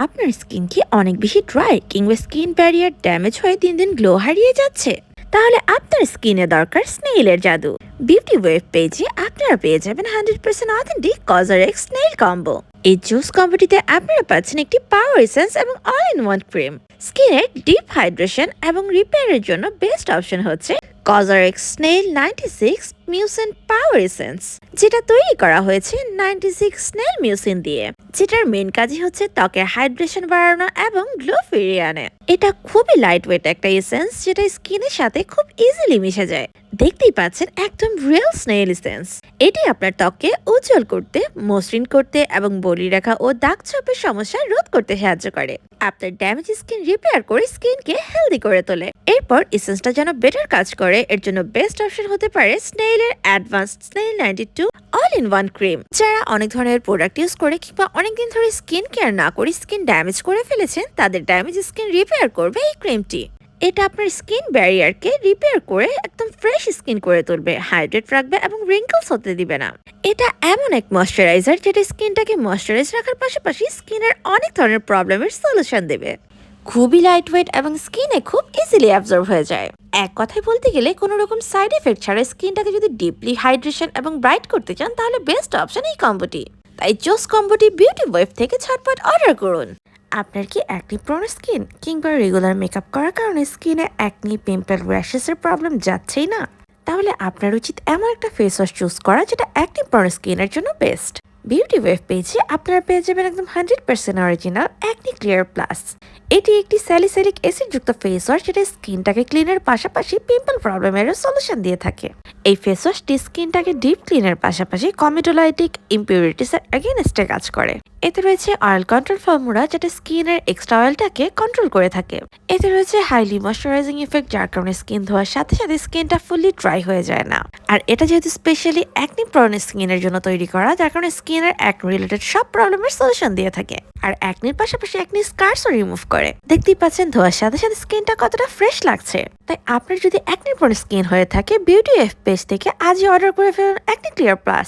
আপনার স্কিন কি অনেক বেশি ড্রাই কিংবা স্কিন ব্যারিয়ার ড্যামেজ হয়ে দিন দিন গ্লো হারিয়ে যাচ্ছে? তাহলে আপনার স্কিনে দরকার স্নেইলের জাদু। বিউটি ওয়েভ পেজে আপনারা পেয়ে যাবেন 100% অথেন্টিক কজারেক্স স্নেইল কম্বো। এই জুস কম্বোটিতে আপনারা পাচ্ছেন একটি পাওয়ার এসেন্স এবং অল ইন ওয়ান ক্রিম। স্কিনের ডিপ হাইড্রেশন এবং রিপেয়ারের জন্য বেস্ট অপশন হচ্ছে কজারেক্স স্নেইল 96 মিউসিন পাওয়ার এসেন্স, যেটা তৈরি করা হয়েছে 96 স্নেইল মিউসিন দিয়ে, যেটার মেন কাজই হচ্ছে ত্বকের হাইড্রেশন বাড়ানো এবং গ্লো ফিরিয়ে আনে। এটা খুবই লাইট ওয়েট একটা এসেন্স যেটা স্কিনের সাথে খুব ইজিলি মিশে যায়। দেখতেই পাচ্ছেন একদম রিয়েল স্নেইল এসেন্স। এটি আপনার ত্বককে উজ্জ্বল করতে, মসৃণ করতে এবং বলি রেখা ও দাগ ছোপের সমস্যা রোধ করতে সাহায্য করে। আপনার ড্যামেজ স্কিন রিপেয়ার করে স্কিনকে হেলদি করে তোলে। এরপর এসেন্সটা যেন বেটার কাজ করে এর জন্য বেস্ট অপশন হতে পারে স্নেইলের advanced snail 92 all in one cream. যারা অনেক ধরনের প্রোডাক্ট ইউজ করে কিংবা অনেকদিন ধরে স্কিন কেয়ার না করে স্কিন ড্যামেজ করে ফেলেছেন, তাদের ড্যামেজ স্কিন রিপেয়ার করবে এই ক্রিমটি। এটা আপনার স্কিন ব্যারিয়ারকে রিপেয়ার করে একদম ফ্রেশ স্কিন করে তুলবে, হাইড্রেট রাখবে এবং রিঙ্কলস হতে দিবে না। এটা এমন এক ময়শ্চারাইজার যেটা স্কিনটাকে ময়শ্চারাইজ রাখার পাশাপাশি স্কিনের অনেক ধরনের প্রবলেমের সলিউশন দেবে। খুবই লাইট ওয়েট এবং স্কিনে খুব ইজিলি অ্যাবজর্ব হয়ে যায়। এক কথায় বলতে গেলে কোনো রকম সাইড এফেক্ট ছাড়া স্কিনটাকে যদি ডিপলি হাইড্রেশন এবং ব্রাইট করতে চান তাহলে বেস্ট অপশন এই কম্বোটি। তাই জোস কম্বোটি বিউটি ওয়েভ থেকে ঝটপট অর্ডার করুন। আপনার কি অ্যাকনি প্রোন স্কিন কিংবা রেগুলার মেকআপ করার কারণে স্কিনে অ্যাকনি, পিম্পল, র্যাশেসের প্রবলেম যাচ্ছেই না? তাহলে আপনার উচিত এমন একটা ফেস ওয়াশ চুজ করা যেটা অ্যাকনি প্রোন স্কিনের জন্য বেস্ট। বিউটি ওয়েভ পেজে আপনারা পেয়ে যাবেন একদম 100% অরিজিনাল অ্যাকনি ক্লিয়ার প্লাস। এটি একটি স্যালিসাইলিক অ্যাসিড যুক্ত ফেস ওয়াশ যেটা স্কিনটাকে ক্লিনের পাশাপাশি পিম্পল প্রবলেমেরও সলিউশন দিয়ে থাকে। এই ফেস ওয়াশটি স্কিনটাকে ডিপ ক্লিনের পাশাপাশি কমিটোলাইটিক ইম্পিউরিটিস এর এগেইনস্টে কাজ করে। এতে রয়েছে অয়েল কন্ট্রোল ফর্মুলা যেটা স্কিনের এক্সট্রা অয়েলটাকে কন্ট্রোল করে থাকে। এতে রয়েছে হাইলি ময়শ্চারাইজিং ইফেক্ট, যার কারণে স্কিন ধোয়ার সাথে সাথে স্কিনটা ফুললি ড্রাই হয়ে যায় না। আর এটা যেহেতু স্পেশালি অ্যাকনি প্রোন স্কিনের জন্য তৈরি করা, যার কারণে স্কিনের অ্যাকনি রিলেটেড সব প্রবলেমের সলিউশন দিয়ে থাকে। আর অ্যাকনির পাশাপাশি অ্যাকনি স্কারসও রিমুভ করে। দেখতেই পাচ্ছেন ধোয়ার সাথে সাথে স্কিনটা কতটা ফ্রেশ লাগছে। তাই আপনার যদি অ্যাকনি প্রোন স্কিন হয়ে থাকে, বিউটি ওয়েভ পেজ থেকে আজই অর্ডার করে ফেলুন অ্যাকনি ক্লিয়ার প্লাস।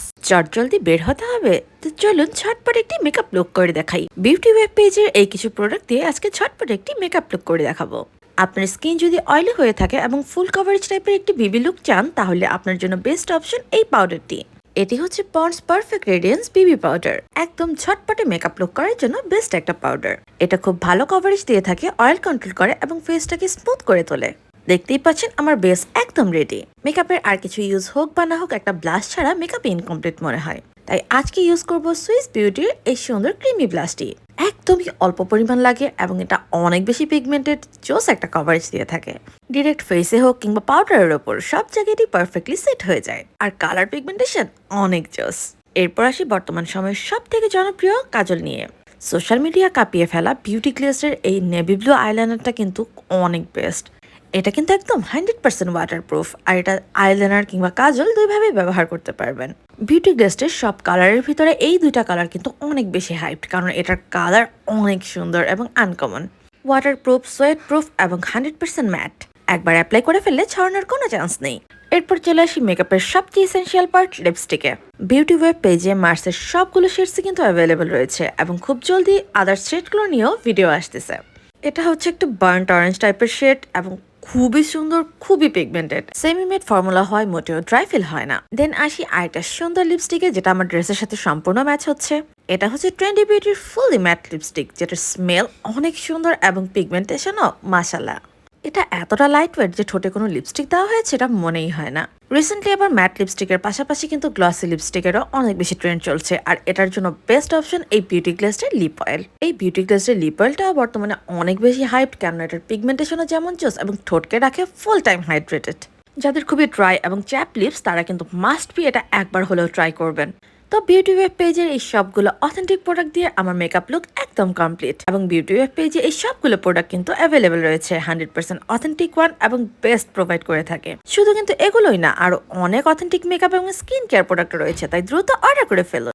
জলদি বের হতে হবে, তো চলুন ঝটপট একটি মেকআপ লুক করে দেখাই। বিউটি ওয়েভ পেজের এই কিছু প্রোডাক্ট দিয়ে আজকে ঝটপট একটি মেকআপ লুক করে দেখাবো। আপনার স্কিন যদি অয়েলি হয়ে থাকে এবং ফুল কভারেজ টাইপের একটি বেবি লুক চান, তাহলে আপনার জন্য বেস্ট অপশন এই পাউডারটি। এটি হচ্ছে পন্ডস পারফেক্ট রেডিয়েন্স বেবি পাউডার। একদম ঝটপটে মেকআপ লুক করার জন্য বেস্ট একটা পাউডার। এটা খুব ভালো কভারেজ দিয়ে থাকে, অয়েল কন্ট্রোল করে এবং ফেসটাকে স্মুথ করে তোলে। দেখতেই পাচ্ছেন আমার বেস একদম রেডি। মেকআপের আর কিছু ইউজ হোক বা না হোক, একটা ব্লাশ ছাড়া মেকআপ ইনকমপ্লিট মনে হয়। তাই আজকে ইউজ করব সুইস বিউটির এই সুন্দর ক্রিমি ব্লাশটি। একদমই অল্প পরিমাণ লাগে এবং এটা অনেক বেশি পিগমেন্টেড, জোস একটা কভারেজ দিয়ে থাকে। ডিরেক্ট ফেসে হোক কিংবা পাউডারের ওপর সব জায়গায়ই পারফেক্টলি সেট হয়ে যায়। আর কালার পিগমেন্টেশন অনেক জোস। এরপর আসি বর্তমান সময়ের সব থেকে জনপ্রিয় কাজল নিয়ে। সোশ্যাল মিডিয়া কাঁপিয়ে ফেলা বিউটি গ্লেসের এই নেভি ব্লু আইলাইনারটা কিন্তু অনেক বেস্ট। এটা কিন্তু একদম 100% ওয়াটারপ্রুফ। আর এটা আইলাইনার কিংবা কাজল দুইভাবেই ব্যবহার করতে পারবেন। বিউটি গ্লেসের সব কালারের ভিতরে এই দুইটা কালার কিন্তু অনেক বেশি হাইপড, কারণ এটার কালার অনেক সুন্দর এবং আনকমন। ওয়াটারপ্রুফ, সোয়েট প্রুফ এবং 100% ম্যাট। একবার অ্যাপ্লাই করে ফেললে ছড়ানোর কোনো চান্স নেই। এরপর চলে আসি মেকআপের সবচেয়ে এসেনশিয়াল পার্ট, লিপস্টিকে। বিউটি ওয়েব পেজে মার্সের সবগুলো শেডসই কিন্তু অ্যাভেলেবেল রয়েছে এবং খুব জলদি আদার্স শেডগুলো নিয়েও ভিডিও আসতেছে। এটা হচ্ছে একটু বার্ন্ট অরেঞ্জ টাইপের শেড এবং খুবই সুন্দর, খুবই পিগমেন্টেড। সেমি মেড ফর্মুলা হয়, মোটেও ড্রাই ফিল হয় না। দেন আসি আরেকটা সুন্দর লিপস্টিকে, যেটা আমার ড্রেসের সাথে সম্পূর্ণ ম্যাচ হচ্ছে। এটা হচ্ছে ট্রেন্ডি বিউটির ফুলি ম্যাট লিপস্টিক, যেটার স্মেল অনেক সুন্দর এবং পিগমেন্টেশনও মাশাআল্লাহ। এটা এতটা লাইট ওয়েট যে ঠোঁটে কোনো লিপস্টিক দেওয়া হয়েছে এটা মনেই হয় না। রিসেন্টলি আবার ম্যাট লিপস্টিকের পাশাপাশি কিন্তু গ্লসি লিপস্টিকেরও অনেক বেশি ট্রেন্ড চলছে। আর এটার জন্য বেস্ট অপশন এই বিউটি গ্লেসের লিপ অয়েল। এই বিউটি গ্লেসের লিপ অয়েলটা বর্তমানে অনেক বেশি হাইপড, কেন এটার পিগমেন্টেশনও যেমন জোস এবং ঠোঁটকে রাখে ফুল টাইম হাইড্রেটেড। যাদের খুবই ড্রাই এবং চ্যাপ লিপস, তারা কিন্তু মাস্ট বি এটা একবার হলেও ট্রাই করবেন। তো বিউটি ওয়েব পেজের এই সবগুলো অথেন্টিক প্রোডাক্ট দিয়ে আমার মেকআপ লুক একদম কমপ্লিট। এবং বিউটি ওয়েব পেজে এই সবগুলো প্রোডাক্ট কিন্তু অ্যাভেলেবেল রয়েছে, 100% অথেন্টিক ওয়ান এবং বেস্ট প্রোভাইড করে থাকে। শুধু কিন্তু এগুলোই না, আরো অনেক অথেন্টিক মেকআপ এবং স্কিন কেয়ার প্রোডাক্ট রয়েছে, তাই দ্রুত অর্ডার করে ফেলুন।